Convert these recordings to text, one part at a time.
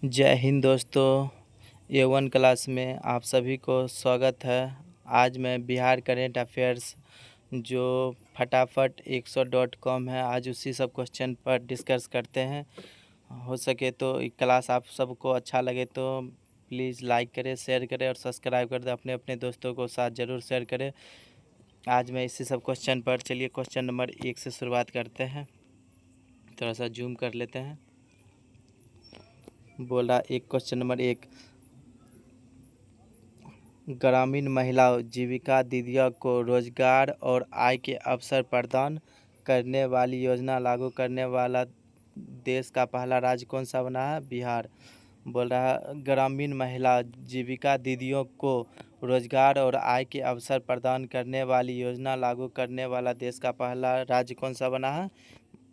जय हिंद दोस्तों। A1 class में आप सभी को स्वागत है। आज मैं बिहार करेंट अफेयर्स जो फटाफट 100.com है, आज उसी सब क्वेश्चन पर डिस्कस करते हैं। हो सके तो क्लास आप सबको अच्छा लगे तो प्लीज़ लाइक करें, शेयर करें और सब्सक्राइब कर दें। अपने अपने दोस्तों को साथ ज़रूर शेयर करें। आज मैं इसी सब क्वेश्चन पर, चलिए क्वेश्चन नंबर 1 से शुरुआत करते हैं। थोड़ा सा जूम कर लेते हैं। बोला एक क्वेश्चन नंबर 1, ग्रामीण महिलाओं जीविका दीदियों को रोजगार और आय के अवसर प्रदान करने वाली योजना लागू करने वाला देश का पहला राज्य कौन सा बना है? बिहार। बोल रहा है ग्रामीण महिला जीविका दीदियों को रोजगार और आय के अवसर प्रदान करने वाली योजना लागू करने वाला देश का पहला राज्य कौन सा बना है?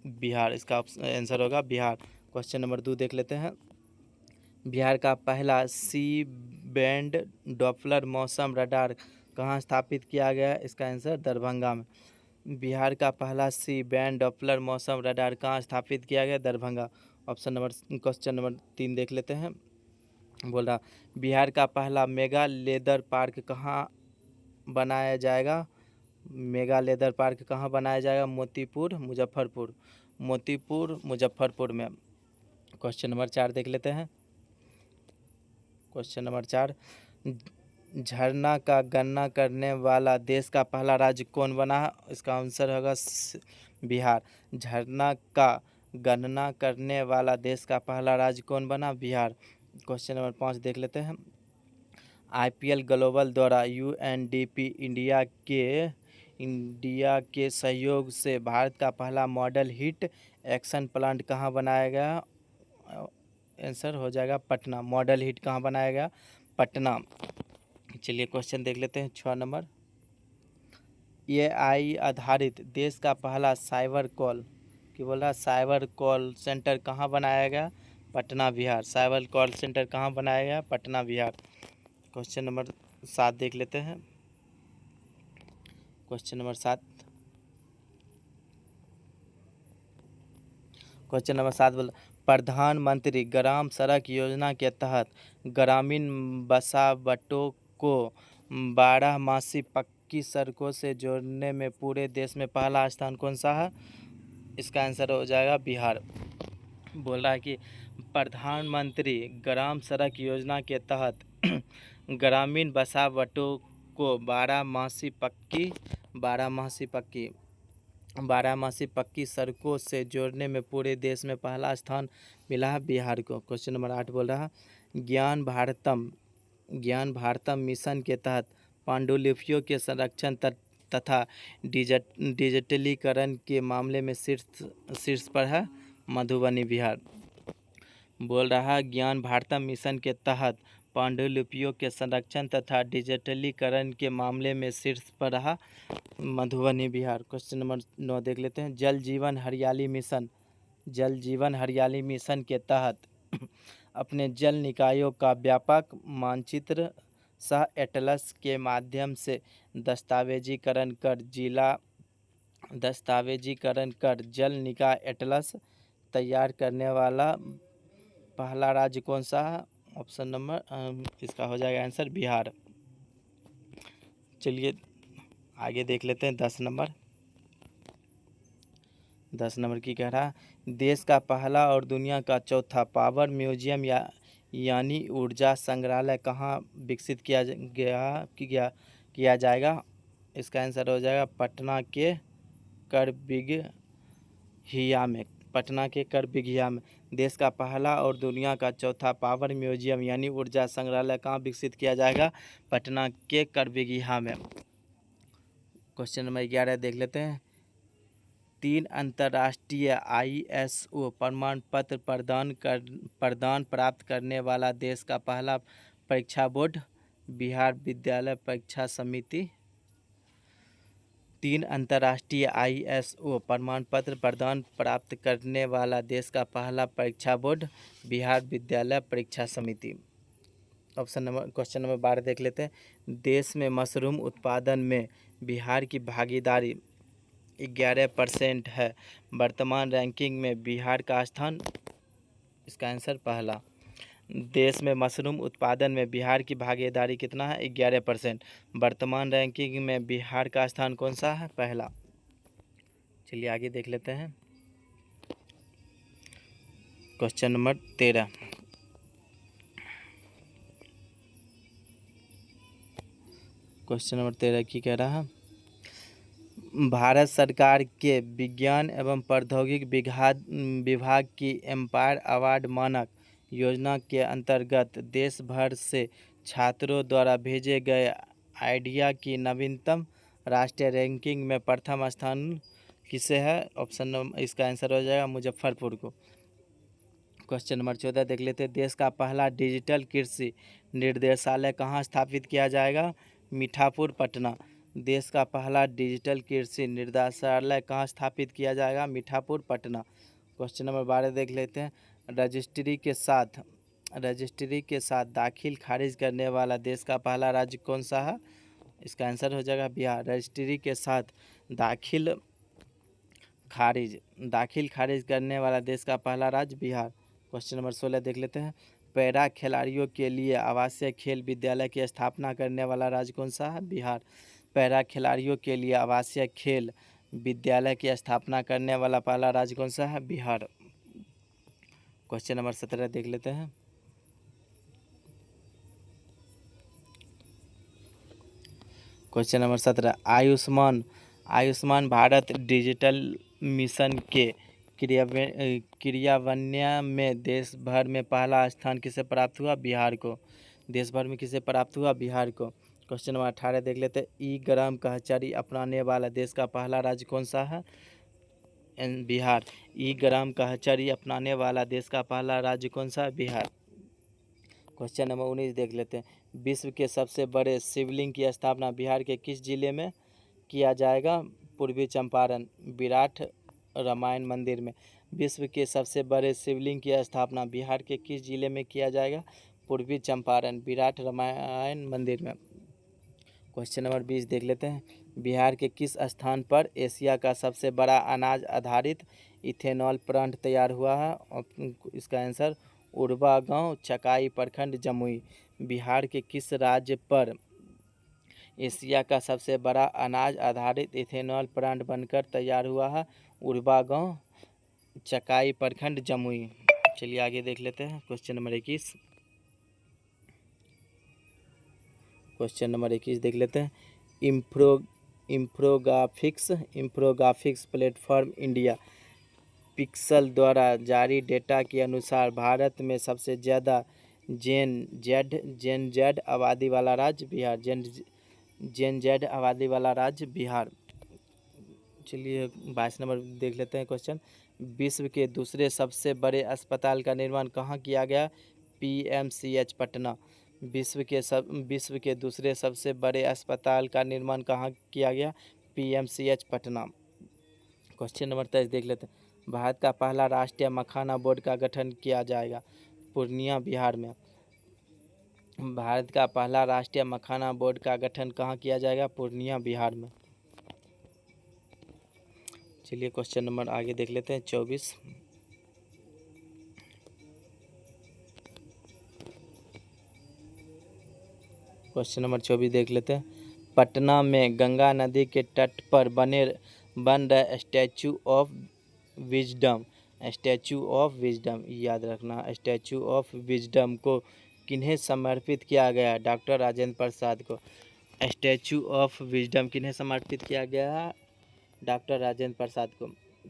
बिहार। इसका आंसर होगा बिहार। क्वेश्चन नंबर 2 देख लेते हैं। बिहार का पहला सी बैंड डॉपलर मौसम रडार कहाँ स्थापित किया गया? इसका आंसर दरभंगा में। बिहार का पहला सी बैंड डॉपलर मौसम रडार कहाँ स्थापित किया गया? दरभंगा। क्वेश्चन नंबर 3 देख लेते हैं। बोल रहा बिहार का पहला मेगा लेदर पार्क कहाँ बनाया जाएगा? मेगा लेदर पार्क कहाँ बनाया जाएगा? मोतीपुर मुजफ्फरपुर। मोतीपुर मुजफ्फरपुर में। क्वेश्चन नंबर 4 देख लेते हैं। क्वेश्चन नंबर 4, झरना का गणना करने वाला देश का पहला राज्य कौन बना है? इसका आंसर होगा बिहार। झरना का गणना करने वाला देश का पहला राज्य कौन बना? बिहार। क्वेश्चन नंबर 5 देख लेते हैं। IPL ग्लोबल द्वारा UNDP इंडिया के सहयोग से भारत का पहला मॉडल हिट एक्शन प्लांट कहाँ बनाया गया? आंसर हो जाएगा पटना। मॉडल हिट कहाँ बनाया गया? पटना। चलिए क्वेश्चन देख लेते हैं 6 नंबर। AI आधारित देश का पहला cyber call cyber call centre कहाँ बनाया गया? Patna Bihar. Cyber call centre कहाँ बनाया गया? पटना बिहार। क्वेश्चन नंबर 7 देख लेते हैं। क्वेश्चन नंबर 7 बोला प्रधानमंत्री ग्राम सड़क योजना के तहत ग्रामीण बसावटों को 12 पक्की सड़कों से जोड़ने में पूरे देश में पहला स्थान कौन सा है? इसका आंसर हो जाएगा बिहार। बोल रहा है कि प्रधानमंत्री ग्राम सड़क योजना के तहत ग्रामीण बसावटों को 12 पक्की सड़कों से जोड़ने में पूरे देश में पहला स्थान मिला है बिहार को। क्वेश्चन नंबर 8 बोल रहा ज्ञान भारतम मिशन के तहत पांडुलिपियों के संरक्षण तथा डिजिटलीकरण के मामले में शीर्ष पर है मधुबनी बिहार। बोल रहा ज्ञान भारतम मिशन के तहत पांडुलिपियों के संरक्षण तथा डिजिटलीकरण के मामले में शीर्ष पर रहा मधुबनी बिहार। क्वेश्चन नंबर 9 देख लेते हैं। जल जीवन हरियाली मिशन के तहत अपने जल निकायों का व्यापक मानचित्र सह एटलस के माध्यम से दस्तावेजीकरण कर जल निकाय एटलस तैयार करने वाला पहला राज्य कौन सा है? ऑप्शन नंबर इसका हो जाएगा आंसर बिहार। चलिए आगे देख लेते हैं 10 नंबर की कह रहा देश का पहला और दुनिया का चौथा पावर म्यूजियम यानी ऊर्जा संग्रहालय कहाँ विकसित किया जाएगा? इसका आंसर हो जाएगा पटना के करबिघिया में। देश का पहला और दुनिया का चौथा पावर म्यूजियम यानी ऊर्जा संग्रहालय कहाँ विकसित किया जाएगा? पटना के करबिघिया में। क्वेश्चन नंबर 11 देख लेते हैं। 3 अंतर्राष्ट्रीय ISO प्रमाण पत्र प्रदान प्राप्त करने वाला देश का पहला परीक्षा बोर्ड? बिहार विद्यालय परीक्षा समिति। 3 अंतर्राष्ट्रीय ISO प्रमाण पत्र प्रदान प्राप्त करने वाला देश का पहला परीक्षा बोर्ड? बिहार विद्यालय परीक्षा समिति। क्वेश्चन नंबर 12 देख लेते हैं। देश में मशरूम उत्पादन में बिहार की भागीदारी 11% है। वर्तमान रैंकिंग में बिहार का स्थान? इसका आंसर पहला। देश में मशरूम उत्पादन में बिहार की भागीदारी कितना है? 11%। वर्तमान रैंकिंग में बिहार का स्थान कौन सा है? पहला। चलिए आगे देख लेते हैं। Question number 13। क्वेश्चन नंबर 13 की कह रहा है, भारत सरकार के विज्ञान एवं प्रौद्योगिकी विभाग की एम्पायर अवार्ड मानक योजना के अंतर्गत देश भर से छात्रों द्वारा भेजे गए आइडिया की नवीनतम राष्ट्रीय रैंकिंग में प्रथम स्थान किसे है? ऑप्शन नंबर इसका आंसर हो जाएगा मुजफ्फरपुर को। क्वेश्चन नंबर 14 देख लेते हैं। देश का पहला डिजिटल कृषि निर्देशालय कहाँ स्थापित किया जाएगा? मीठापुर, पटना। देश का पहला डिजिटल कृषि निर्देशालय कहाँ स्थापित किया जाएगा? मीठापुर, पटना। क्वेश्चन नंबर 12 देख लेते हैं। रजिस्ट्री के साथ दाखिल खारिज करने वाला देश का पहला राज्य कौन सा है? इसका आंसर हो जाएगा बिहार। रजिस्ट्री के साथ दाखिल खारिज करने वाला देश का पहला राज्य बिहार। क्वेश्चन नंबर 16 देख लेते हैं। पैरा खिलाड़ियों के लिए आवासीय खेल विद्यालय की स्थापना करने वाला राज्य कौन सा है? बिहार। पैरा खिलाड़ियों के लिए आवासीय खेल विद्यालय की स्थापना करने वाला पहला राज्य कौन सा है? बिहार। क्वेश्चन नंबर 17 देख लेते हैं। Question number 17। Ayushman Bharat digital mission के क्रियान्वयन में देश भर में पहला स्थान किसे प्राप्त हुआ? बिहार को। देश भर में किसे प्राप्त हुआ? बिहार को। क्वेश्चन नंबर 18 देख लेते हैं। ई ग्राम कचहरी अपनाने वाला देश का पहला राज्य कौन सा है? बिहार। ई ग्राम कचहरी अपनाने वाला देश का पहला राज्य कौन सा है? बिहार। क्वेश्चन नंबर 19 देख लेते हैं। विश्व के सबसे बड़े शिवलिंग की स्थापना बिहार के किस जिले में किया जाएगा? पूर्वी चंपारण, विराट रामायण मंदिर में। विश्व के सबसे बड़े शिवलिंग की स्थापना बिहार के किस जिले में किया जाएगा? पूर्वी चंपारण, विराट रामायण मंदिर में। क्वेश्चन नंबर 20 देख लेते हैं। बिहार के किस स्थान पर एशिया का सबसे बड़ा अनाज आधारित इथेनॉल प्लांट तैयार हुआ है? इसका आंसर उड़वा गांव, चकाई प्रखंड, जमुई। बिहार के किस राज्य पर एशिया का सबसे बड़ा अनाज आधारित इथेनॉल प्लांट बनकर तैयार हुआ है? उड़वा गांव, चकाई प्रखंड, जमुई। चलिए आगे देख लेते हैं। Question number 21। क्वेश्चन नंबर 21 देख लेते हैं। इंफ्रोग्राफिक्स प्लेटफॉर्म इंडिया पिक्सल द्वारा जारी डेटा के अनुसार भारत में सबसे ज़्यादा जेन जेड आबादी वाला राज्य बिहार। जेन जेड आबादी वाला राज्य बिहार। चलिए 22 नंबर देख लेते हैं क्वेश्चन। विश्व के दूसरे सबसे बड़े अस्पताल का निर्माण कहाँ किया गया? PMCH, पटना। विश्व के दूसरे सबसे बड़े अस्पताल का निर्माण कहाँ किया गया? PMCH, पटना। क्वेश्चन नंबर 23 देख लेते हैं। भारत का पहला राष्ट्रीय मखाना बोर्ड का गठन किया जाएगा? पूर्णिया, बिहार में। भारत का पहला राष्ट्रीय मखाना बोर्ड का गठन कहाँ किया जाएगा? पूर्णिया, बिहार में। चलिए क्वेश्चन नंबर आगे देख लेते हैं 24। क्वेश्चन नंबर 24 देख लेते हैं। पटना में गंगा नदी के तट पर बन रहे स्टैचू ऑफ विजडम, याद रखना, स्टैचू ऑफ विजडम को किन्हें समर्पित किया गया? डॉक्टर राजेंद्र प्रसाद को। स्टैचू ऑफ विजडम किन्हें समर्पित किया गया? डॉक्टर राजेंद्र प्रसाद को।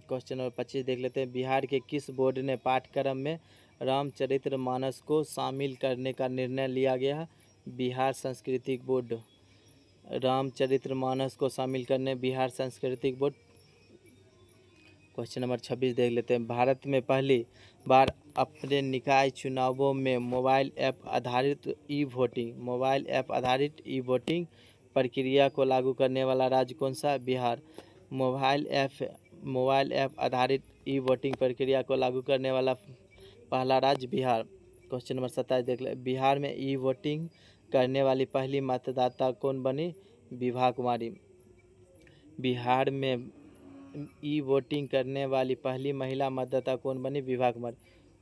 क्वेश्चन नंबर 25 देख लेते हैं। बिहार के किस बोर्ड ने पाठ्यक्रम में रामचरितमानस को शामिल करने का निर्णय लिया गया? बिहार सांस्कृतिक बोर्ड। रामचरितमानस को शामिल करने बिहार सांस्कृतिक बोर्ड। क्वेश्चन नंबर 26 देख लेते हैं। भारत में पहली बार अपने निकाय चुनावों में मोबाइल ऐप आधारित ई वोटिंग प्रक्रिया को लागू करने वाला राज्य कौन सा? बिहार। मोबाइल ऐप आधारित ई वोटिंग प्रक्रिया को लागू करने वाला पहला राज्य बिहार। क्वेश्चन नंबर 27 देख ले। बिहार में ई वोटिंग करने वाली पहली मतदाता कौन बनी? विभा कुमारी। बिहार में ई वोटिंग करने वाली पहली महिला मतदाता कौन बनी? विभा कुमारी।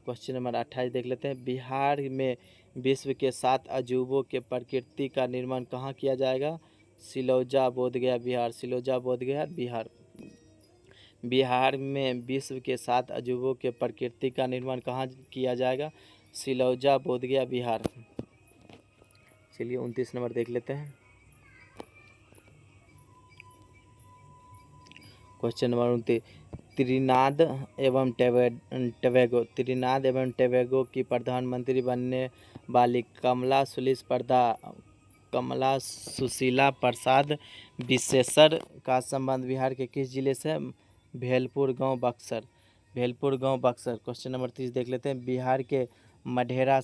क्वेश्चन नंबर 28 देख लेते हैं। बिहार में विश्व के 7 अजूबों के प्रकृति का निर्माण कहाँ किया जाएगा? सिलौजा, बोधगया, बिहार। सिलौजा, बोधगया, बिहार। बिहार में विश्व के 7 अजूबों के प्रकृति का निर्माण कहाँ किया जाएगा? सिलौजा, बोधगया, बिहार। चलिए 29 नंबर देख लेते हैं। Question number 29। त्रिनाद एवं टोबैगो। त्रिनाद एवं टोबैगो की प्रधानमंत्री बनने वाली कमला सुशीला प्रसाद विशेषर का संबंध बिहार के किस जिले से? भेलपुर गांव, बक्सर। भेलपुर गांव, बक्सर। क्वेश्चन नंबर 30 देख लेते हैं। बिहार के मढ़ौरा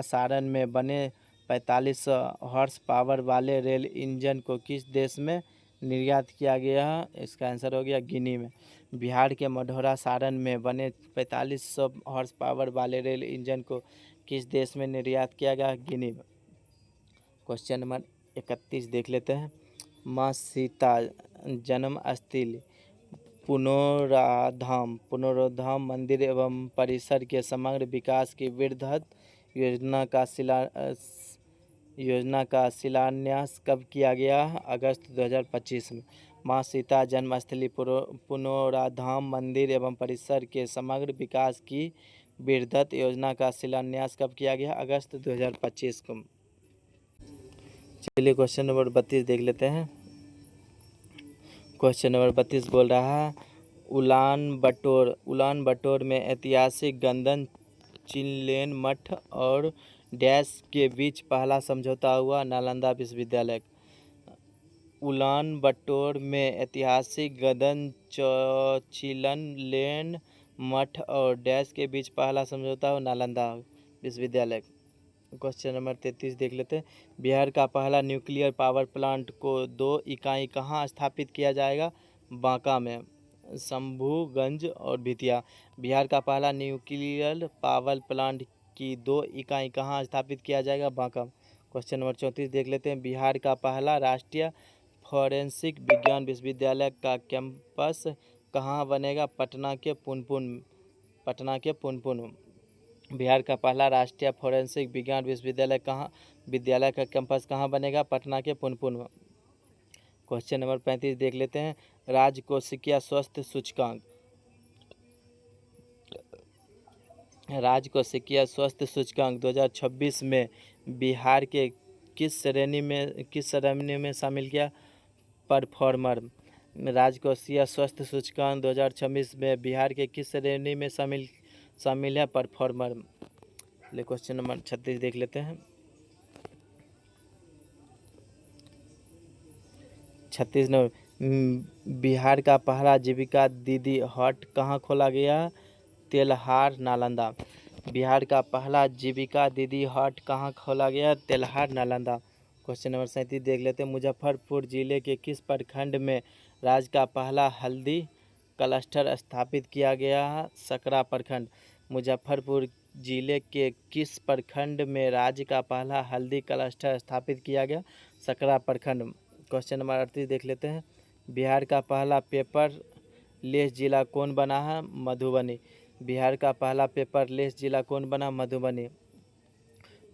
सारण में बने 4500 हॉर्स पावर वाले रेल इंजन को किस देश में निर्यात किया गया है? इसका आंसर हो गया गिनी में। बिहार के मढ़ौरा सारण में बने 4500 हॉर्स पावर वाले रेल इंजन को किस देश में निर्यात किया गया? गिनी में। क्वेश्चन नंबर 31 देख लेते हैं। माँ सीता जन्म स्थली पुनरोधाम मंदिर एवं परिसर के समग्र विकास की वृहद योजना का शिलान्यास कब किया गया? अगस्त 2025 में। माँ सीता जन्मस्थली पुनरोधाम मंदिर एवं परिसर के समग्र विकास की वृहद योजना का शिलान्यास कब किया गया? अगस्त 2025 को। चलिए क्वेश्चन नंबर 32 देख लेते हैं। क्वेश्चन नंबर 32 बोल रहा है उलान बटोर में ऐतिहासिक गंदन चिनलेन मठ और डैश के बीच पहला समझौता हुआ? नालंदा विश्वविद्यालय। उलान बटोर में ऐतिहासिक गंदन चिनलेन मठ और डैश के बीच पहला समझौता हुआ? नालंदा विश्वविद्यालय। क्वेश्चन नंबर 33 देख लेते हैं। बिहार का पहला न्यूक्लियर पावर प्लांट को 2 इकाई कहाँ स्थापित किया जाएगा? बांका में। शंभूगंज और भितिया। बिहार का पहला न्यूक्लियर पावर प्लांट की 2 इकाई कहाँ स्थापित किया जाएगा? बांका। क्वेश्चन नंबर 34 देख लेते हैं। बिहार का पहला राष्ट्रीय फॉरेंसिक विज्ञान विश्वविद्यालय का कैंपस कहाँ बनेगा? पटना के पुनपुन। बिहार का पहला राष्ट्रीय फॉरेंसिक विज्ञान विश्वविद्यालय का कैंपस कहाँ बनेगा? पटना के पुनपुन में। क्वेश्चन नंबर 35 देख लेते हैं। राजकोषीय स्वास्थ्य सूचकांक 2026 में बिहार के किस श्रेणी में शामिल किया? परफॉर्मर। राजकोषीय स्वास्थ्य सूचकांक 2026 में बिहार के किस श्रेणी में शामिल है? परफॉर्मर। ले क्वेश्चन नंबर 36 देख लेते हैं। 36 नंबर। बिहार का पहला जीविका दीदी हट कहाँ खोला गया? तेल्हार, नालंदा। बिहार का पहला जीविका दीदी हट कहाँ खोला गया? तेल्हार, नालंदा। क्वेश्चन नंबर 37 देख लेते हैं। मुजफ्फरपुर जिले के किस प्रखंड में राज्य का पहला हल्दी क्लस्टर स्थापित किया गया है? सकरा प्रखंड। मुजफ्फरपुर जिले के किस प्रखंड में राज्य का पहला हल्दी क्लस्टर स्थापित किया गया? सकरा प्रखंड। क्वेश्चन नंबर 38 देख लेते हैं। बिहार का पहला पेपर लेस जिला कौन बना है? मधुबनी। बिहार का पहला पेपर लेस जिला कौन बना? मधुबनी।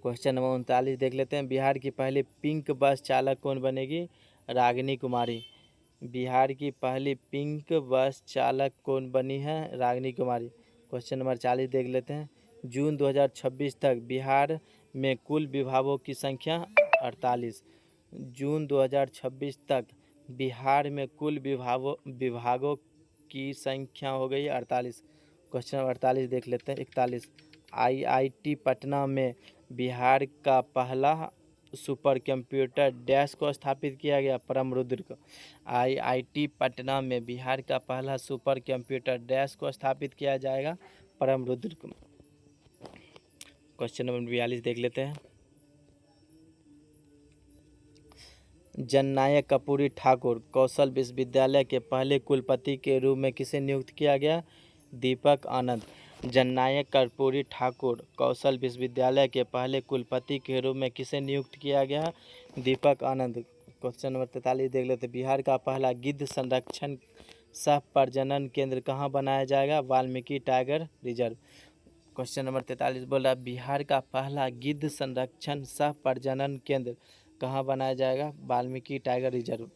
क्वेश्चन नंबर 39 देख लेते हैं। बिहार की पहली पिंक बस चालक कौन बनेगी? रागिनी कुमारी। बिहार की पहली पिंक बस चालक कौन बनी है? रागिनी कुमारी। क्वेश्चन नंबर 40 देख लेते हैं। जून 2026 तक बिहार में कुल विभागों की संख्या 48। जून 2026 तक बिहार में कुल विभागों की संख्या हो गई 48। क्वेश्चन 48 देख लेते हैं। 41। IIT पटना में बिहार का पहला सुपर कंप्यूटर डैश को स्थापित किया गया? परमरुद्र को। IIT पटना में बिहार का पहला सुपर कंप्यूटर डैश को स्थापित किया जाएगा? परमरुद्र को। क्वेश्चन नंबर 42 देख लेते हैं। जननायक कर्पूरी ठाकुर कौशल विश्वविद्यालय के पहले कुलपति के रूप में किसे नियुक्त किया गया? दीपक आनंद। जननायक कर्पूरी ठाकुर कौशल विश्वविद्यालय के पहले कुलपति के रूप में किसे नियुक्त किया गया? दीपक आनंद। क्वेश्चन नंबर 43 देख लेते हैं। बिहार का पहला गिद्ध सह प्रजनन केंद्र कहाँ बनाया जाएगा? Valmiki tiger reserve. Question number 43 बोल रहा है बिहार का पहला गिद्ध संरक्षण सह प्रजनन केंद्र कहाँ बनाया जाएगा? Valmiki tiger reserve.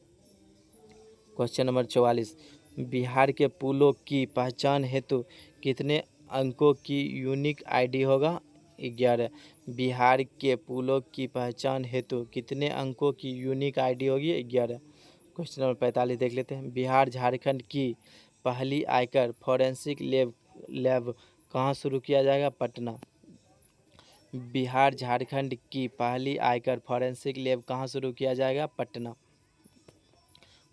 Question number 44 Bihar के पुलों की पहचान हेतु कितने अंकों की यूनिक आईडी होगा? 11। बिहार के पुलों की पहचान हेतु कितने अंकों की यूनिक आईडी होगी? 11। क्वेश्चन नंबर 45 देख लेते हैं बिहार झारखंड की पहली आयकर फॉरेंसिक लैब कहाँ शुरू किया जाएगा? पटना। बिहार झारखंड की पहली आयकर फॉरेंसिक लैब कहाँ शुरू किया जाएगा? पटना।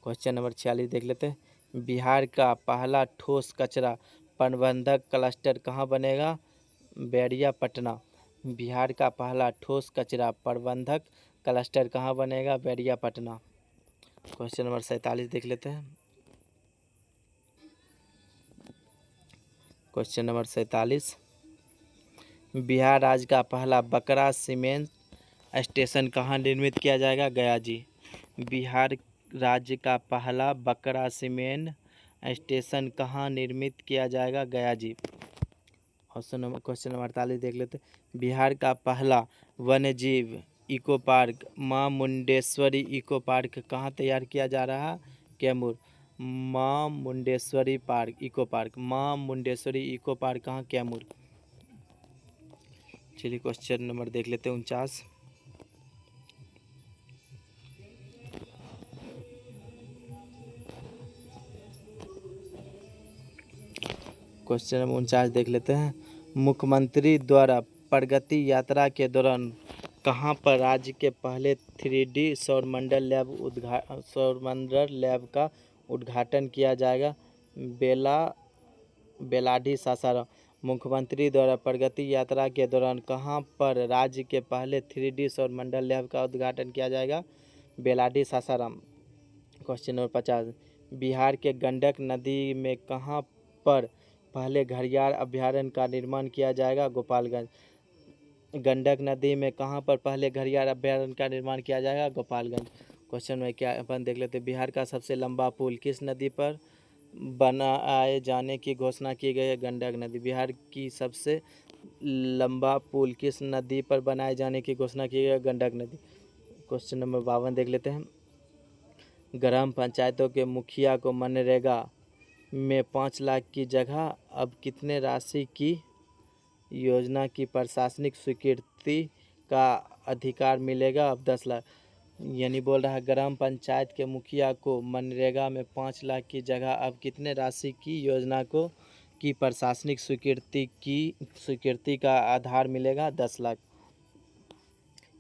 क्वेश्चन नंबर 46 देख लेते हैं बिहार का पहला ठोस कचरा प्रबंधक क्लस्टर कहाँ बनेगा? बैरिया पटना। बिहार का पहला ठोस कचरा प्रबंधक क्लस्टर कहाँ बनेगा? बैरिया पटना। क्वेश्चन नंबर 47 देख लेते हैं क्वेश्चन नंबर 47 बिहार राज्य का पहला बकरा सीमेंट स्टेशन कहाँ निर्मित किया जाएगा? गया जी। बिहार राज्य का पहला बकरा सीमेंट स्टेशन कहाँ निर्मित किया जाएगा? गया जी। क्वेश्चन नंबर 48 देख लेते हैं बिहार का पहला वन्यजीव इको पार्क माँ मुंडेश्वरी इको पार्क कहाँ तैयार किया जा रहा है? कैमूर। माँ मुंडेश्वरी माँ मुंडेश्वरी इको पार्क कहाँ? कैमूर। चलिए क्वेश्चन नंबर देख लेते हैं 49 क्वेश्चन नंबर 49 देख लेते हैं मुख्यमंत्री द्वारा प्रगति यात्रा के दौरान कहाँ पर राज्य के पहले 3D सौरमंडल लैब का उद्घाटन किया जाएगा? बेलाडी सासाराम। मुख्यमंत्री द्वारा प्रगति यात्रा के दौरान कहाँ पर राज्य के पहले 3D सौरमंडल लैब का उद्घाटन किया जाएगा? बेलाडी सासाराम। क्वेश्चन नंबर 50 बिहार के गंडक नदी में कहाँ पर पहले घड़ियाल अभयारण्य का निर्माण किया जाएगा? गोपालगंज। गंडक नदी में कहाँ पर पहले घड़ियाल अभयारण्य का निर्माण किया जाएगा? गोपालगंज। क्वेश्चन में क्या अपन देख लेते हैं बिहार का सबसे लंबा पुल किस नदी पर बनाए जाने की घोषणा की गई है? गंडक नदी। बिहार की सबसे लंबा पुल किस नदी पर बनाए जाने की घोषणा की गई है? गंडक नदी। क्वेश्चन नंबर 52 देख लेते हैं ग्राम पंचायतों के मुखिया को मनरेगा में 5 लाख की जगह अब कितने राशि की योजना की प्रशासनिक स्वीकृति का अधिकार मिलेगा? अब 10 लाख। यानी बोल रहा है ग्राम पंचायत के मुखिया को मनरेगा में 5 लाख की जगह अब कितने राशि की योजना को की प्रशासनिक स्वीकृति का आधार मिलेगा? 10 लाख।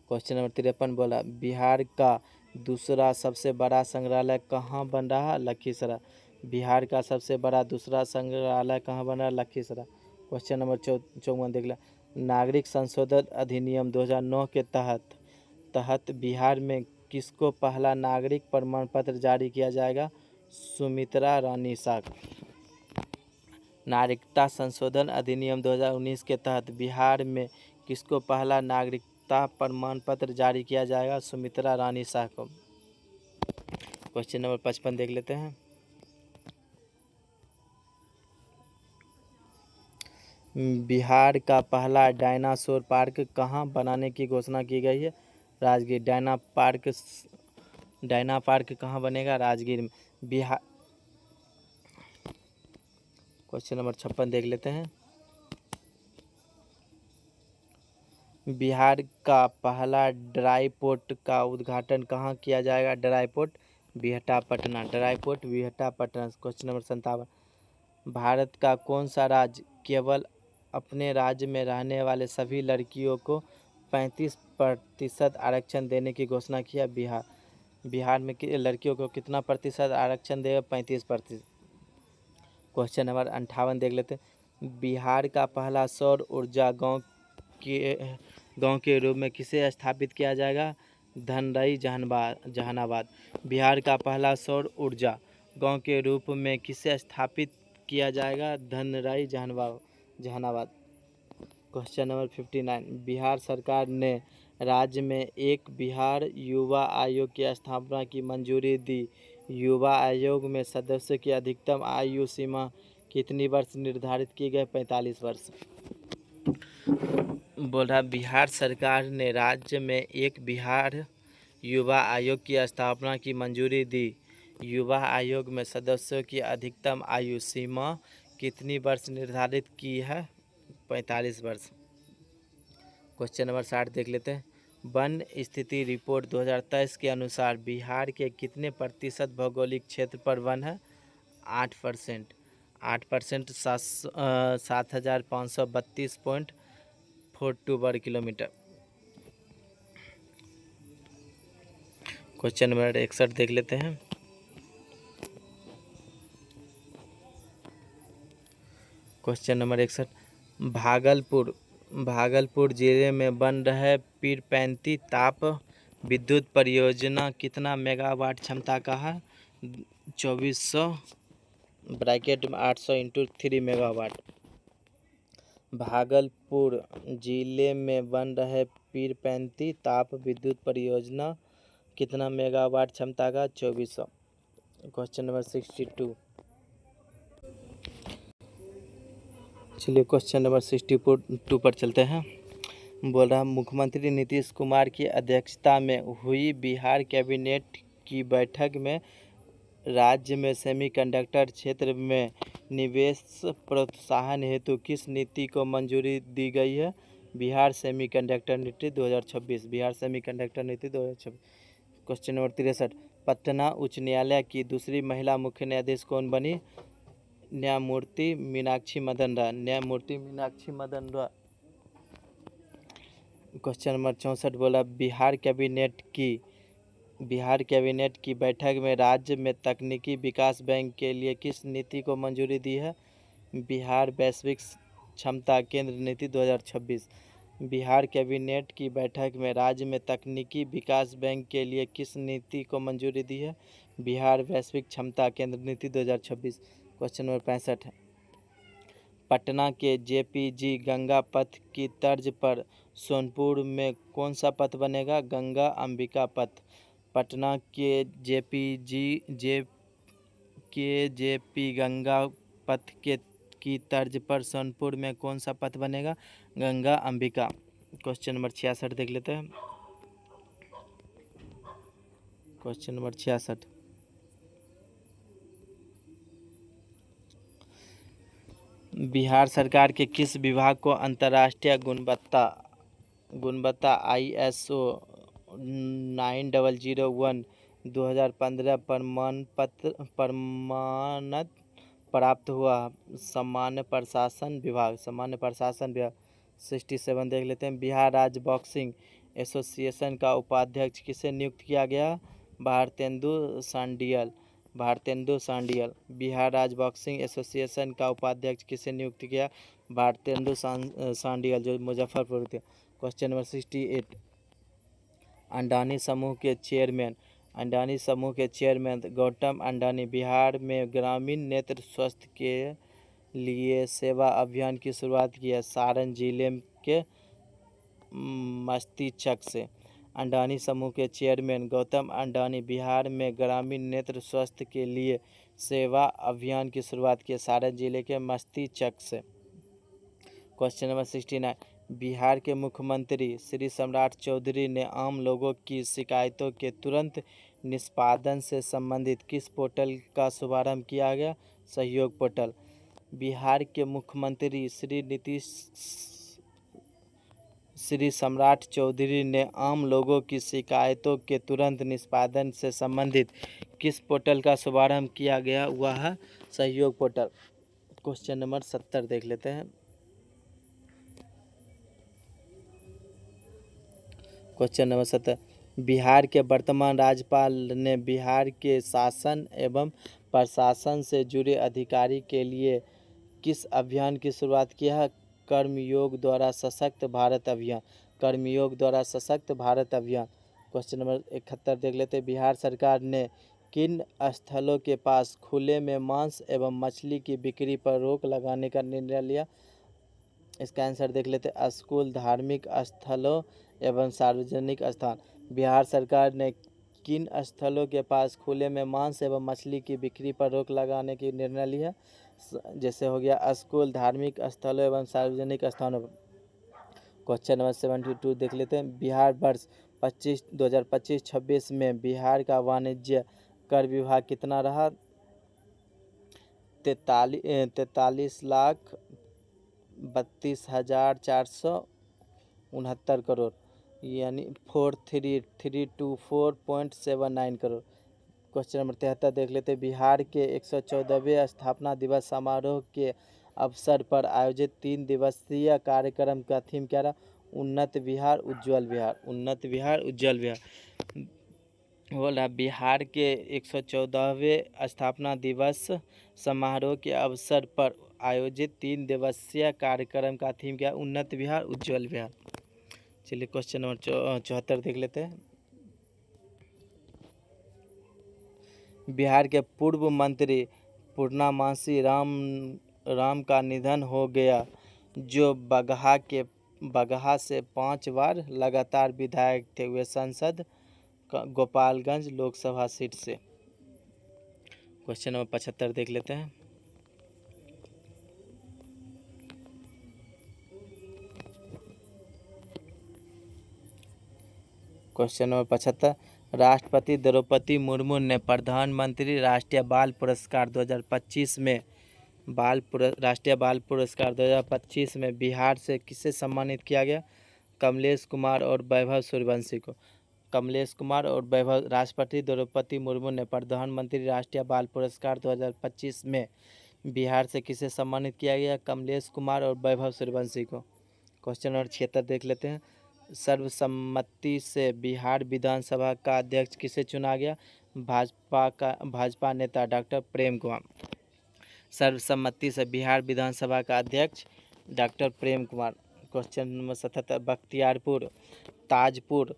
क्वेश्चन नंबर 53 बोला बिहार का दूसरा सबसे बड़ा संग्रहालय कहाँ बन रहा है? लखीसराय। बिहार का सबसे बड़ा दूसरा संग्रहालय कहाँ बन रहा है? लखीसराय। क्वेश्चन नंबर 54 देख ला नागरिक संशोधन अधिनियम 2009 के तहत बिहार में किसको पहला नागरिक प्रमाण पत्र जारी किया जाएगा? सुमित्रा रानी शाह। नागरिकता संशोधन अधिनियम 2019 के तहत बिहार में किसको पहला नागरिकता प्रमाण पत्र जारी किया जाएगा? सुमित्रा रानी शाह को। क्वेश्चन नंबर 55 देख लेते हैं बिहार का पहला डायनासोर पार्क कहाँ बनाने की घोषणा की गई है? राजगीर। डायना पार्क कहाँ बनेगा? राजगीर में। बिहार क्वेश्चन नंबर 56 देख लेते हैं बिहार का पहला ड्राई पोर्ट का उद्घाटन कहाँ किया जाएगा? Dry port Bihta Patna. Question number 57 Bharat का कौन सा राज्य केवल अपने राज्य में रहने वाले सभी लड़कियों को 35% आरक्षण देने की घोषणा किया? बिहार। बिहार में लड़कियों को कितना प्रतिशत आरक्षण देगा? 35%। क्वेश्चन नंबर 58 देख लेते हैं बिहार का पहला सौर ऊर्जा गांव के रूप में किसे स्थापित किया जाएगा? धनरई जहानाबाद। बिहार का पहला सौर ऊर्जा गांव के रूप में किसे स्थापित किया जाएगा? धनरई जहानाबाद। क्वेश्चन नंबर 59 बिहार सरकार ने राज्य में एक बिहार युवा आयोग की स्थापना की मंजूरी दी युवा आयोग में सदस्यों की अधिकतम आयु सीमा कितनी वर्ष निर्धारित की गई? 45 वर्ष। बोल रहा बिहार सरकार ने राज्य में एक बिहार युवा आयोग की स्थापना की मंजूरी दी। युवा आयोग में सदस्यों की अधिकतम आयु सीमा कितनी वर्ष निर्धारित की है? 45 वर्ष। क्वेश्चन नंबर 60 देख लेते हैं। वन स्थिति रिपोर्ट 2023 के अनुसार बिहार के कितने प्रतिशत भौगोलिक क्षेत्र पर वन है? 8%। 8% 7,532.42 वर्ग किलोमीटर। क्वेश्चन नंबर 61 देख लेते हैं। क्वेश्चन नंबर 61, भागलपुर जिले में बन रहे पीरपैंती ताप विद्युत परियोजना कितना मेगावाट क्षमता का है? 2400 ब्रैकेट में 800 इंटू 3 मेगावाट। भागलपुर जिले में बन रहे पीरपैंती ताप विद्युत परियोजना कितना मेगावाट क्षमता का? 2400। Question number 62। चलिए क्वेश्चन नंबर 62 पर चलते हैं। बोल रहा मुख्यमंत्री नीतीश कुमार की अध्यक्षता में हुई बिहार कैबिनेट की बैठक में राज्य में सेमीकंडक्टर क्षेत्र में निवेश प्रोत्साहन हेतु किस नीति को मंजूरी दी गई है? बिहार सेमीकंडक्टर नीति 2026। बिहार सेमीकंडक्टर नीति 2026। क्वेश्चन नंबर 63, पटना उच्च न्यायालय की दूसरी महिला मुख्य न्यायाधीश कौन बनी? न्यायमूर्ति मीनाक्षी मदन राय। न्यायमूर्ति मीनाक्षी मदन राय। क्वेश्चन नंबर 64 बोला बिहार कैबिनेट की बैठक में राज्य में तकनीकी विकास बैंक के लिए किस नीति को मंजूरी दी है? बिहार वैश्विक क्षमता केंद्र नीति 2026। बिहार कैबिनेट की बैठक में राज्य में तकनीकी विकास बैंक के लिए किस नीति को मंजूरी दी है? बिहार वैश्विक क्षमता केंद्र नीति 2026। क्वेश्चन नंबर 65 है, पटना के जेपीजी गंगा पथ की तर्ज पर सोनपुर में कौन सा पथ बनेगा? गंगा अंबिका पथ। पटना के जेपी गंगा पथ की तर्ज पर सोनपुर में कौन सा पथ बनेगा? गंगा अंबिका। क्वेश्चन नंबर 66 देख लेते हैं। क्वेश्चन नंबर 66, बिहार सरकार के किस विभाग को अंतर्राष्ट्रीय गुणवत्ता ISO 9001 2015 प्रमाणत प्राप्त हुआ? सामान्य प्रशासन विभाग। 67 देख लेते हैं। बिहार राज्य बॉक्सिंग एसोसिएशन का उपाध्यक्ष किसे नियुक्त किया गया? भारतेंदु सांडियल। बिहार राज्य बॉक्सिंग एसोसिएशन का उपाध्यक्ष किसे नियुक्त किया? भारतेंदु सांडियल, जो मुजफ्फरपुर थे। क्वेश्चन नंबर 68, अडानी समूह के चेयरमैन गौतम अडानी बिहार में ग्रामीण नेत्र स्वास्थ्य के लिए सेवा अभियान की शुरुआत की है? सारण जिले के मस्तीचक से। अडानी समूह के चेयरमैन गौतम अडानी बिहार में ग्रामीण नेत्र स्वास्थ्य के लिए सेवा अभियान की शुरुआत की सारण जिले के मस्तीचक से। क्वेश्चन नंबर 69, बिहार के मुख्यमंत्री श्री सम्राट चौधरी ने आम लोगों की शिकायतों के तुरंत निष्पादन से संबंधित किस पोर्टल का शुभारंभ किया गया? सहयोग पोर्टल। बिहार के मुख्यमंत्री श्री सम्राट चौधरी ने आम लोगों की शिकायतों के तुरंत निष्पादन से संबंधित किस पोर्टल का शुभारंभ किया गया? वह है सहयोग पोर्टल। क्वेश्चन नंबर 70 देख लेते हैं। क्वेश्चन नंबर 70, बिहार के वर्तमान राज्यपाल ने बिहार के शासन एवं प्रशासन से जुड़े अधिकारी के लिए किस अभियान की शुरुआत की है? कर्मयोग द्वारा सशक्त भारत अभियान। क्वेश्चन नंबर 71 देख लेते हैं। बिहार सरकार ने किन स्थलों के पास खुले में मांस एवं मछली की बिक्री पर रोक लगाने का निर्णय लिया? इसका आंसर देख लेते हैं। स्कूल, धार्मिक स्थलों एवं सार्वजनिक स्थान। बिहार सरकार ने किन स्थलों के पास खुले में मांस एवं मछली की बिक्री पर रोक लगाने की निर्णय लिया? जैसे हो गया स्कूल, धार्मिक स्थलों एवं सार्वजनिक स्थानों पर। क्वेश्चन नंबर 72 देख लेते हैं। बिहार वर्ष 2025-26 में बिहार का वाणिज्य कर विभाग कितना रहा? 43,32,469 करोड़, यानी 43,324.79 करोड़। क्वेश्चन नंबर 73 देख लेते हैं। बिहार के 114वें स्थापना दिवस समारोह के अवसर पर आयोजित 3 दिवसीय कार्यक्रम का थीम क्या रहा? उन्नत बिहार उज्जवल बिहार। उन्नत बिहार उज्जवल बिहार। बोला बिहार के 114वें स्थापना दिवस समारोह के अवसर पर आयोजित 3 दिवसीय कार्यक्रम का थीम क्या? उन्नत बिहार उज्जवल बिहार। चलिए क्वेश्चन नंबर 74 देख लेते हैं। बिहार के पूर्व मंत्री पूर्णामासी राम का निधन हो गया, जो बगहा से 5 बार लगातार विधायक थे। वे सांसद गोपालगंज लोकसभा सीट से। क्वेश्चन नंबर 75 देख लेते हैं। क्वेश्चन नंबर 75, राष्ट्रपति द्रौपदी मुर्मू ने प्रधानमंत्री राष्ट्रीय बाल पुरस्कार 2025 में बिहार से किसे सम्मानित किया गया? कमलेश कुमार और वैभव सूर्यवंशी को। कमलेश कुमार और वैभव। राष्ट्रपति द्रौपदी मुर्मू ने प्रधानमंत्री राष्ट्रीय बाल पुरस्कार 2025 में बिहार से किसे सम्मानित किया गया? कमलेश कुमार और वैभव सूर्यवंशी को। क्वेश्चन नंबर 76 देख लेते हैं। सर्वसम्मति से बिहार विधानसभा का अध्यक्ष किसे चुना गया? भाजपा नेता डॉक्टर प्रेम कुमार। सर्वसम्मति से बिहार विधानसभा का अध्यक्ष doctor Prem Kumar. Question number 77, Bakhtiyarpur Tajpur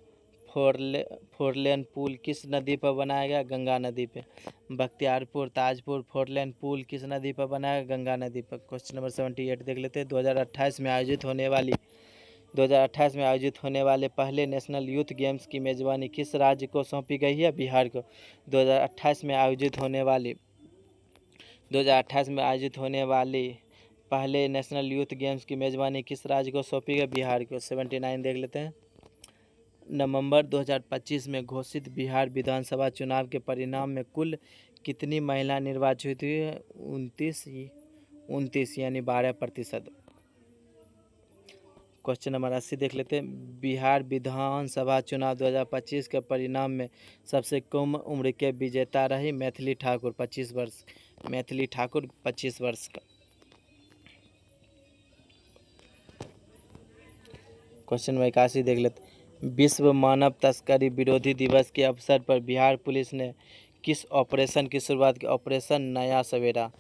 four lane पुल किस नदी पर बनाया गया? गंगा नदी पे। बख्तियारपुर ताजपुर फोरलेन पुल किस नदी पर बनाया गया? गंगा नदी पर। क्वेश्चन नंबर 78 देख लेते हैं। 2028 में आयोजित होने वाले पहले नेशनल यूथ गेम्स की मेजबानी किस राज्य को सौंपी गई है? बिहार को। 2028 में आयोजित होने वाली पहले नेशनल यूथ गेम्स की मेजबानी किस राज्य को सौंपी गई? बिहार को। 79 देख लेते हैं। नवंबर 2025 में घोषित बिहार विधानसभा चुनाव के परिणाम में कुल कितनी महिला निर्वाचित हुई है? 29 यानी 12%। क्वेश्चन नंबर 80 देख लेते हैं। बिहार विधानसभा चुनाव 2025 के परिणाम में सबसे कम उम्र के विजेता रही मैथिली ठाकुर 25 वर्ष। मैथिली ठाकुर 25 वर्ष का। क्वेश्चन नंबर 81 देख लेते हैं। विश्व मानव तस्करी विरोधी दिवस के अवसर पर बिहार पुलिस ने किस ऑपरेशन की शुरुआत की? ऑपरेशन नया सवेरा।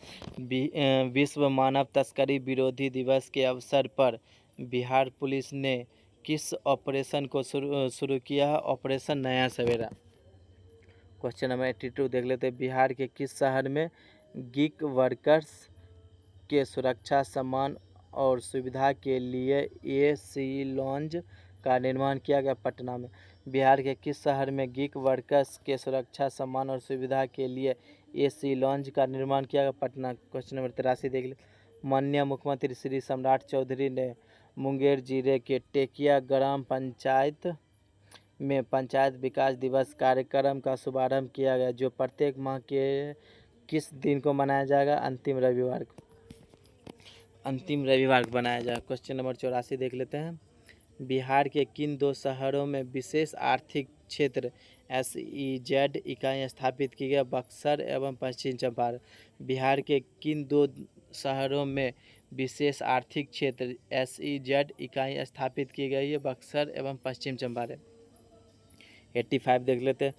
विश्व मानव तस्करी विरोधी दिवस के अवसर पर बिहार पुलिस ने किस ऑपरेशन को शुरू किया है? ऑपरेशन नया सवेरा। क्वेश्चन नंबर 82 देख लेते हैं। बिहार के किस शहर में गिग वर्कर्स के सुरक्षा सामान और सुविधा के लिए AC लॉन्ज का निर्माण किया गया? पटना में। बिहार के किस शहर में गिग वर्कर्स के सुरक्षा सामान और सुविधा के लिए AC लॉन्ज का निर्माण किया गया? पटना। क्वेश्चन नंबर 83 देख ले। माननीय मुख्यमंत्री श्री सम्राट चौधरी ने मुंगेर जिले के टेकिया ग्राम पंचायत में पंचायत विकास दिवस कार्यक्रम का शुभारंभ किया गया, जो प्रत्येक माह के किस दिन को मनाया जाएगा? अंतिम रविवार को। अंतिम रविवार को बनाया जाएगा। क्वेश्चन नंबर 84 देख लेते हैं। बिहार के किन 2 शहरों में विशेष आर्थिक क्षेत्र SEZ इकाई स्थापित की गई? बक्सर एवं पश्चिम चंपारण। बिहार के किन 2 शहरों में विशेष आर्थिक क्षेत्र SEZ इकाई स्थापित की गई है? बक्सर एवं पश्चिम चंपारण। 85 देख लेते हैं।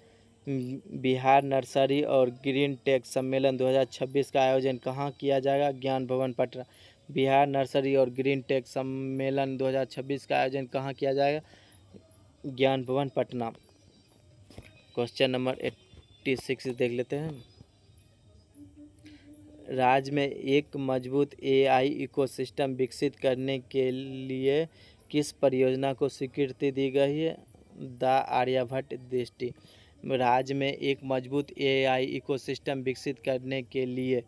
बिहार नर्सरी और ग्रीन टेक सम्मेलन 2026 का आयोजन कहाँ किया जाएगा? ज्ञान भवन पटना। बिहार नर्सरी और ग्रीन टेक सम्मेलन 2026 का आयोजन कहाँ किया जाएगा? ज्ञान भवन पटना। क्वेश्चन नंबर 86 देख लेते हैं। राज्य में एक मजबूत AI इकोसिस्टम विकसित करने के लिए किस परियोजना को स्वीकृति दी गई है? द आर्यभट्ट दृष्टि। राज्य में एक मजबूत एआई इकोसिस्टम विकसित करने के लिए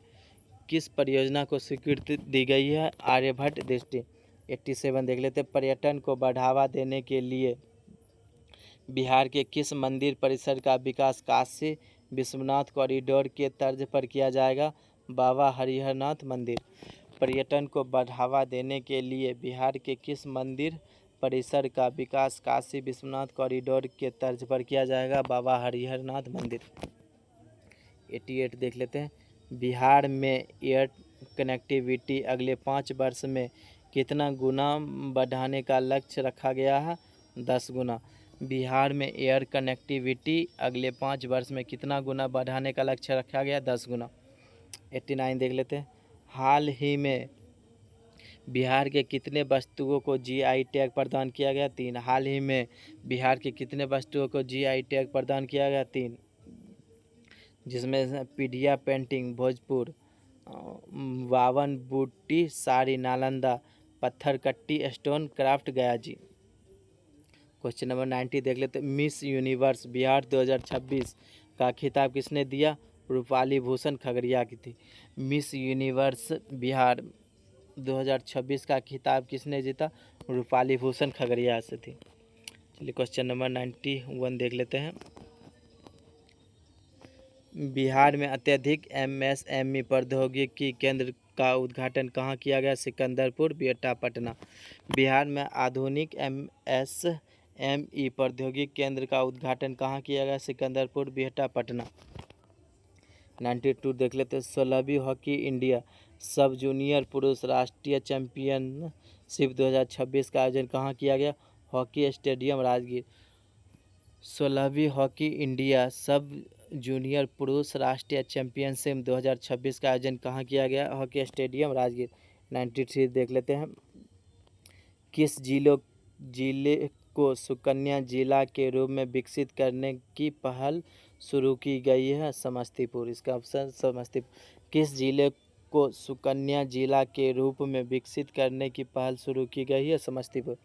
किस परियोजना को स्वीकृति दी गई है? आर्यभट्ट दृष्टि। 87 देख लेते हैं। पर्यटन को बढ़ावा देने के लिए बिहार के किस मंदिर परिसर का विकास काशी विश्वनाथ कॉरिडोर के तर्ज पर किया जाएगा? बाबा हरिहरनाथ मंदिर। पर्यटन को बढ़ावा देने के लिए बिहार के किस मंदिर परिसर का विकास काशी विश्वनाथ कॉरिडोर के तर्ज पर किया जाएगा? बाबा हरिहरनाथ मंदिर। 88 देख लेते हैं। बिहार में एयर कनेक्टिविटी अगले 5 वर्ष में कितना गुना बढ़ाने का लक्ष्य रखा गया है? 10 गुना। बिहार में एयर कनेक्टिविटी अगले 5 वर्ष में कितना गुना बढ़ाने का लक्ष्य रखा गया? 10 गुना। 89 देख लेते हैं। हाल ही में बिहार के कितने वस्तुओं को जीआई टैग प्रदान किया गया? 3। हाल ही में बिहार के कितने वस्तुओं को जीआई टैग प्रदान किया गया? 3, जिसमें पीढ़िया पेंटिंग भोजपुर, वावन बूटी साड़ी नालंदा, पत्थर कट्टी स्टोन क्राफ्ट गया जी। क्वेश्चन नंबर 90 देख लेते हैं। मिस यूनिवर्स बिहार 2026 का खिताब किसने दिया? रूपाली भूषण खगड़िया की थी। मिस यूनिवर्स बिहार 2026 का खिताब किसने जीता? रूपाली भूषण खगड़िया से थी। चलिए क्वेश्चन नंबर 91 देख लेते हैं। बिहार में अत्यधिक एमएसएमई प्रौद्योगिकी केंद्र का उद्घाटन कहाँ किया गया? सिकंदरपुर, बिहटा, पटना। बिहार में आधुनिक एमएसएमई प्रौद्योगिकी केंद्र का उद्घाटन कहाँ किया गया? सिकंदरपुर, बिहटा, पटना। 92 देख लेते हैं। 16वीं हॉकी इंडिया सब जूनियर पुरुष राष्ट्रीय चैंपियनशिप 2026 का आयोजन कहाँ किया गया? Hockey stadium Rajgir. 16वीं हॉकी इंडिया सब जूनियर पुरुष राष्ट्रीय चैंपियनशिप 2026 का आयोजन कहाँ किया गया? Hockey stadium Rajgir. 93 देख लेते हैं। किस जिले को सुकन्या जिला के रूप में विकसित करने की पहल शुरू की गई है? समस्तीपुर। इसका ऑप्शन समस्तीपुर। किस जिले को सुकन्या जिला के रूप में विकसित करने की पहल शुरू की गई है? समस्तीपुर।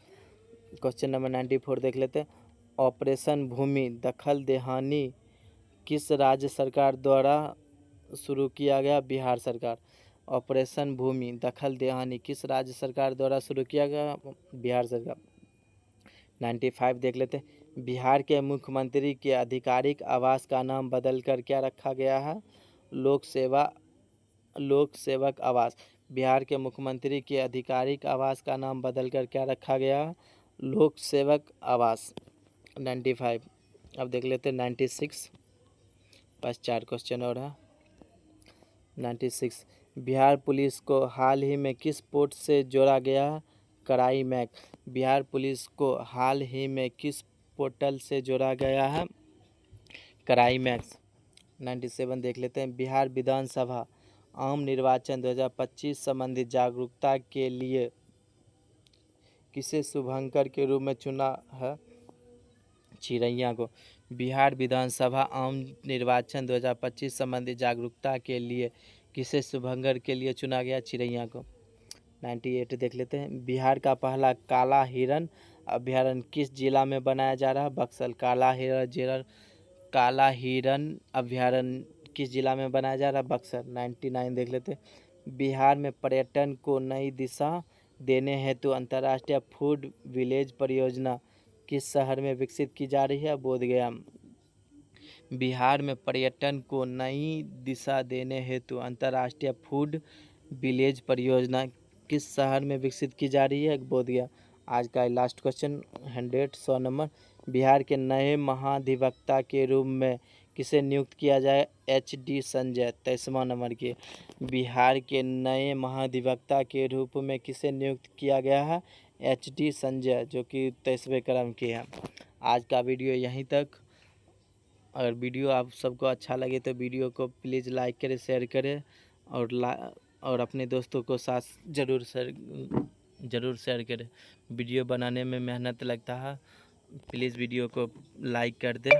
क्वेश्चन नंबर 94 देख लेते हैं। ऑपरेशन भूमि दखल देहानी किस राज्य सरकार द्वारा शुरू किया गया? बिहार सरकार। ऑपरेशन भूमि दखल देहानी किस राज्य सरकार द्वारा शुरू किया गया? बिहार सरकार। 95 देख लेते हैं। बिहार के मुख्यमंत्री के आधिकारिक आवास का नाम बदलकर क्या रखा गया है? लोक सेवक आवास। बिहार के मुख्यमंत्री के आधिकारिक आवास का नाम बदलकर क्या रखा गया है? लोक सेवक आवास। 95। अब देख लेते हैं 96। बस 4 क्वेश्चन और है। 96। बिहार पुलिस को हाल ही में किस पोर्ट से जोड़ा गया है? कराई मैक। बिहार पुलिस को हाल ही में किस पोर्टल से जोड़ा गया है? कराई मैक्स। 97 देख लेते हैं। बिहार विधानसभा आम निर्वाचन 2025 संबंधी जागरूकता के लिए किसे शुभंकर के रूप में चुना है? चिरैया को। बिहार विधानसभा आम निर्वाचन 2025 संबंधी जागरूकता के लिए किसे शुभंकर के लिए चुना गया? चिरैया को। 98 देख लेते हैं। बिहार का पहला काला हिरन अभ्यारण्य किस जिला में बनाया जा रहा है? बक्सर। काला हिरन अभ्यारण्य किस जिला में बनाया जा रहा है? बक्सर। 99 देख लेते हैं। बिहार में पर्यटन को नई दिशा देने हेतु अंतर्राष्ट्रीय फूड विलेज परियोजना किस शहर में विकसित की जा रही है? बोधगया। बिहार में पर्यटन को नई दिशा देने हेतु अंतर्राष्ट्रीय फूड विलेज परियोजना किस शहर में विकसित की जा रही है? बोधगया। आज का लास्ट क्वेश्चन 100 नंबर। बिहार के नए महाधिवक्ता के रूप में किसे नियुक्त किया जाए? HD संजय। 23वां नंबर के। बिहार के नए महाधिवक्ता के रूप में किसे नियुक्त किया गया है? HD संजय, जो कि 23वें क्रम के हैं। आज का वीडियो यहीं तक। अगर वीडियो आप सबको अच्छा लगे तो वीडियो को प्लीज़ लाइक करें, शेयर करें और अपने दोस्तों को साथ ज़रूर शेयर करें। वीडियो बनाने में मेहनत लगता है। प्लीज़ वीडियो को लाइक कर दें।